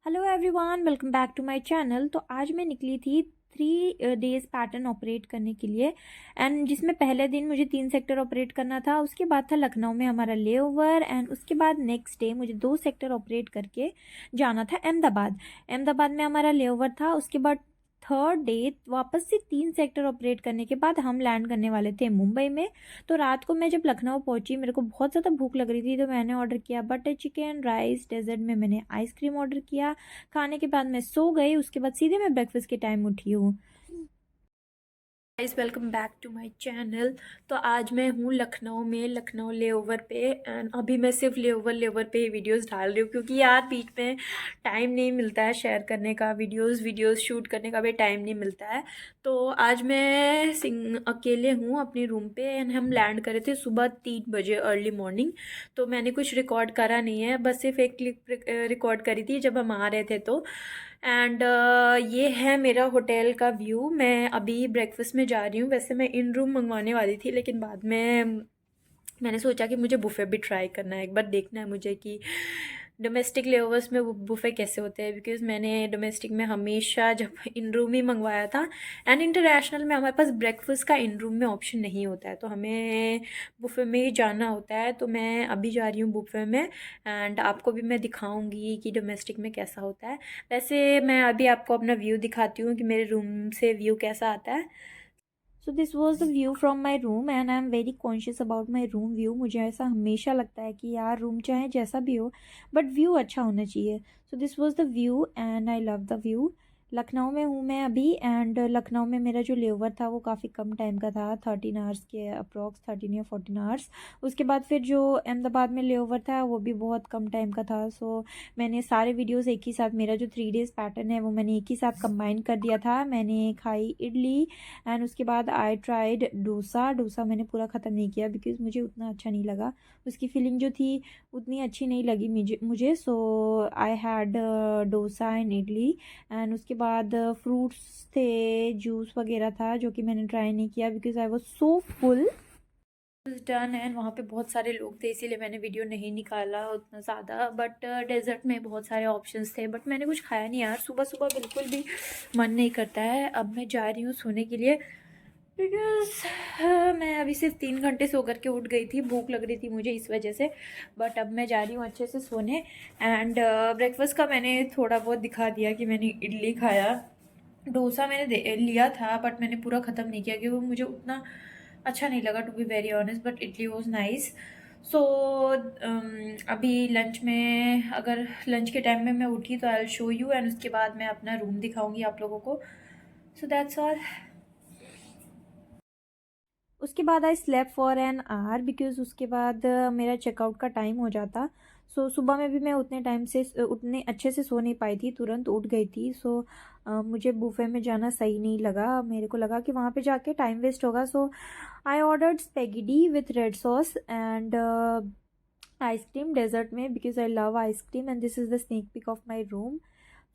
Hello everyone, welcome back to my channel. तो आज मैं निकली थी 3 डेज पैटर्न ऑपरेट करने के लिए एंड जिसमें पहले दिन मुझे 3 सेक्टर ऑपरेट करना था। उसके बाद था लखनऊ में हमारा लेओवर एंड उसके बाद नेक्स्ट डे मुझे 2 सेक्टर ऑपरेट करके जाना था अहमदाबाद। अहमदाबाद में हमारा लेओवर था। उसके बाद थर्ड डे वापस से 3 सेक्टर ऑपरेट करने के बाद हम लैंड करने वाले थे मुंबई में। तो रात को मैं जब लखनऊ पहुंची मेरे को बहुत ज़्यादा भूख लग रही थी, तो मैंने ऑर्डर किया बटर चिकन राइस। डेजर्ट में मैंने आइसक्रीम ऑर्डर किया। खाने के बाद मैं सो गई। उसके बाद सीधे मैं ब्रेकफास्ट के टाइम उठी हूँ। Guys, welcome back to my channel. तो आज मैं हूँ लखनऊ में, लखनऊ लेओवर पे एंड अभी मैं सिर्फ लेओवर पे ही वीडियोस डाल रही हूँ क्योंकि यार बीच में टाइम नहीं मिलता है शेयर करने का, वीडियोस शूट करने का भी टाइम नहीं मिलता है। तो आज मैं अकेले हूँ अपने रूम पे एंड हम लैंड करे थे सुबह 3 बजे अर्ली मॉर्निंग। तो मैंने कुछ रिकॉर्ड करा नहीं है, बस सिर्फ एक क्लिप रिकॉर्ड करी थी जब हम आ रहे थे। तो एंड ये है मेरा होटल का व्यू। मैं अभी ब्रेकफास्ट में जा रही हूँ। वैसे मैं इन रूम मंगवाने वाली थी लेकिन बाद में मैंने सोचा कि मुझे बुफ़े भी ट्राई करना है, एक बार देखना है मुझे कि डोमेस्टिक लेओवर्स में वो बुफ़े कैसे होते हैं। बिकॉज़ मैंने डोमेस्टिक में हमेशा जब इन रूम ही मंगवाया था एंड इंटरनेशनल में हमारे पास ब्रेकफास्ट का इन रूम में ऑप्शन नहीं होता है, तो हमें बुफ़े में ही जाना होता है। तो मैं अभी जा रही हूँ बुफ़े में एंड आपको भी मैं दिखाऊंगी कि डोमेस्टिक में कैसा होता है। वैसे मैं अभी आपको अपना व्यू दिखाती हूँ कि मेरे रूम से व्यू कैसा आता है। So this was the view from my room and I am very conscious about my room view. मुझे ऐसा हमेशा लगता है कि यार रूम चाहे जैसा भी हो बट व्यू अच्छा होना चाहिए। So this was the view and I love the view. Lucknow में हूँ मैं अभी एंड लखनऊ में मेरा जो लेओवर था वो काफ़ी कम टाइम का था, 13 आवर्स के अप्रॉक्स, 13 या 14 आवर्स। उसके बाद फिर जो अहमदाबाद में लेओवर था वो भी बहुत कम टाइम का था। सो मैंने सारे वीडियोस एक ही साथ, मेरा जो 3 डेज पैटर्न है वो मैंने एक ही साथ कंबाइन कर दिया था। मैंने खाई इडली एंड उसके बाद आई ट्राइड डोसा। डोसा मैंने पूरा ख़त्म नहीं किया बिकॉज़ मुझे उतना अच्छा नहीं लगा। उसकी फीलिंग जो थी उतनी अच्छी नहीं लगी मुझे। So I had dosa and idli and उसके बाद फ्रूट्स थे, जूस वगैरह था जो कि मैंने ट्राई नहीं किया because I was so full done. And वहाँ पे बहुत सारे लोग थे इसीलिए मैंने वीडियो नहीं निकाला उतना ज़्यादा। बट डेजर्ट में बहुत सारे ऑप्शंस थे बट मैंने कुछ खाया नहीं यार। सुबह सुबह बिल्कुल भी मन नहीं करता है। अब मैं जा रही हूँ सोने के लिए बिकॉज़ मैं अभी सिर्फ 3 घंटे सो करके उठ गई थी, भूख लग रही थी मुझे इस वजह से। बट अब मैं जा रही हूँ अच्छे से सोने एंड ब्रेकफास्ट का मैंने थोड़ा बहुत दिखा दिया कि मैंने इडली खाया। डोसा मैंने लिया था बट मैंने पूरा ख़त्म नहीं किया क्योंकि वो मुझे उतना अच्छा नहीं लगा to be very honest, but idli was nice. So अभी लंच में, अगर लंच के टाइम में मैं उठी तो I will show you and उसके बाद मैं अपना रूम दिखाऊंगी आप लोगों को। So that's all. उसके बाद I slept for an hour because उसके बाद मेरा चेकआउट का टाइम हो जाता। सो सुबह में भी मैं उतने टाइम से उतने अच्छे से सो नहीं पाई थी, तुरंत उठ गई थी। सो मुझे बुफे में जाना सही नहीं लगा। मेरे को लगा कि वहाँ पे जाके टाइम वेस्ट होगा। So I ordered spaghetti with red sauce and ice cream dessert में because I love ice cream and this is the sneak peek of my room.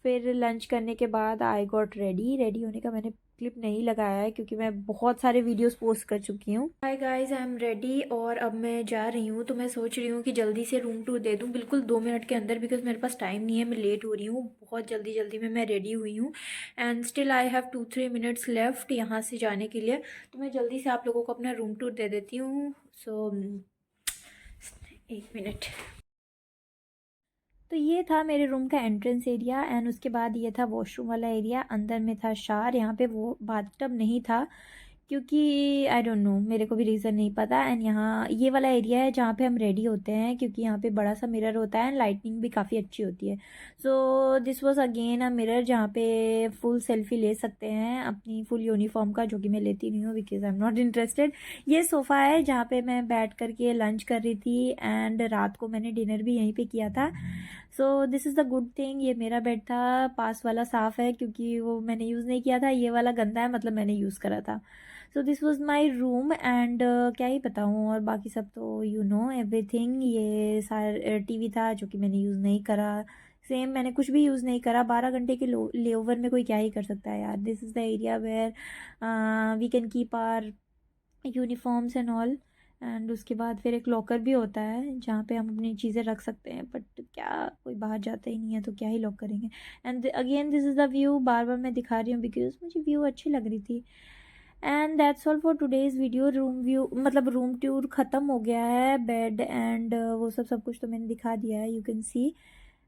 फिर लंच करने के बाद आई गॉट रेडी। रेडी होने का मैंने क्लिप नहीं लगाया है क्योंकि मैं बहुत सारे वीडियोस पोस्ट कर चुकी हूँ। Hi guys, I am ready और अब मैं जा रही हूँ। तो मैं सोच रही हूँ कि जल्दी से रूम टूर दे दूँ बिल्कुल 2 मिनट के अंदर बिकॉज मेरे पास टाइम नहीं है, मैं लेट हो रही हूँ। बहुत जल्दी जल्दी में मैं रेडी हुई हूँ and still I have 2-3 minutes left यहाँ से जाने के लिए। तो मैं जल्दी से आप लोगों को अपना रूम टूर दे देती हूँ। सो 1 मिनट। तो ये था मेरे रूम का एंट्रेंस एरिया एंड उसके बाद ये था वॉशरूम वाला एरिया। अंदर में था शावर। यहाँ पे वो बाथटब नहीं था क्योंकि आई डोंट नो, मेरे को भी रीज़न नहीं पता। एंड यहाँ ये वाला एरिया है जहाँ पे हम रेडी होते हैं क्योंकि यहाँ पे बड़ा सा मिरर होता है एंड लाइटनिंग भी काफ़ी अच्छी होती है। So this was again a mirror जहाँ पे फुल सेल्फी ले सकते हैं अपनी फुल यूनिफॉर्म का, जो कि मैं लेती नहीं हूँ because I am not interested. ये सोफ़ा है जहाँ पे मैं बैठ करके लंच कर रही थी एंड रात को मैंने डिनर भी यहीं पे किया था। So this is the good thing. ये मेरा बेड था, पास वाला साफ़ है क्योंकि वो मैंने यूज़ नहीं किया था। ये वाला गंदा है, मतलब मैंने यूज़ करा था। So this was my room and क्या ही बताऊँ, और बाकी सब तो यू नो एवरीथिंग। ये सारा टीवी था जो कि मैंने यूज़ नहीं करा। सेम, मैंने कुछ भी यूज़ नहीं करा। 12 घंटे के लेओवर में कोई क्या ही कर सकता है यार। This is the area where we can keep our uniforms and all and उसके बाद फिर एक लॉकर भी होता है जहाँ पे हम अपनी चीज़ें रख सकते हैं, बट क्या कोई बाहर जाता ही नहीं है तो क्या ही लॉक करेंगे। And again this is the view, बार बार मैं दिखा रही हूँ बिकॉज मुझे व्यू अच्छी लग रही थी। And that's all for today's video. Room view मतलब रूम टूर ख़त्म हो गया है, बेड एंड वो सब कुछ तो मैंने दिखा दिया है, you can see.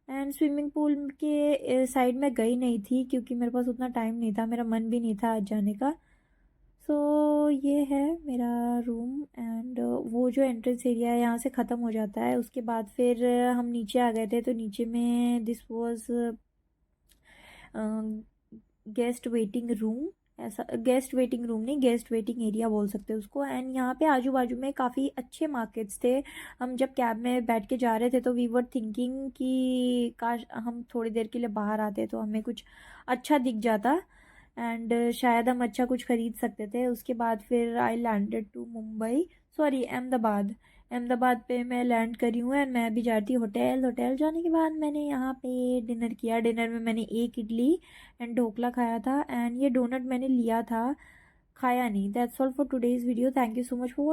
And swimming pool के साइड में गई नहीं थी क्योंकि मेरे पास उतना टाइम नहीं था, मेरा मन भी नहीं था आज जाने का। सो ये है मेरा रूम एंड वो जो एंट्रेंस एरिया है यहाँ से ख़त्म हो जाता है। उसके बाद फिर हम नीचे आ गए थे, तो नीचे में this was guest waiting room. ऐसा गेस्ट वेटिंग रूम नहीं, गेस्ट वेटिंग एरिया बोल सकते हैं उसको। एंड यहाँ पे आजू बाजू में काफ़ी अच्छे मार्केट्स थे। हम जब कैब में बैठ के जा रहे थे तो वी वर थिंकिंग कि काश हम थोड़ी देर के लिए बाहर आते तो हमें कुछ अच्छा दिख जाता एंड शायद हम अच्छा कुछ खरीद सकते थे। उसके बाद फिर I landed to Mumbai, sorry Ahmedabad. Ahmedabad पे मैं लैंड करी हूँ एंड मैं अभी जाती हूँ होटल। होटल जाने के बाद मैंने यहाँ पे डिनर किया। डिनर में मैंने एक इडली एंड ढोकला खाया था एंड ये डोनट मैंने लिया था, खाया नहीं। That's all for today's video. Thank you so much for watching.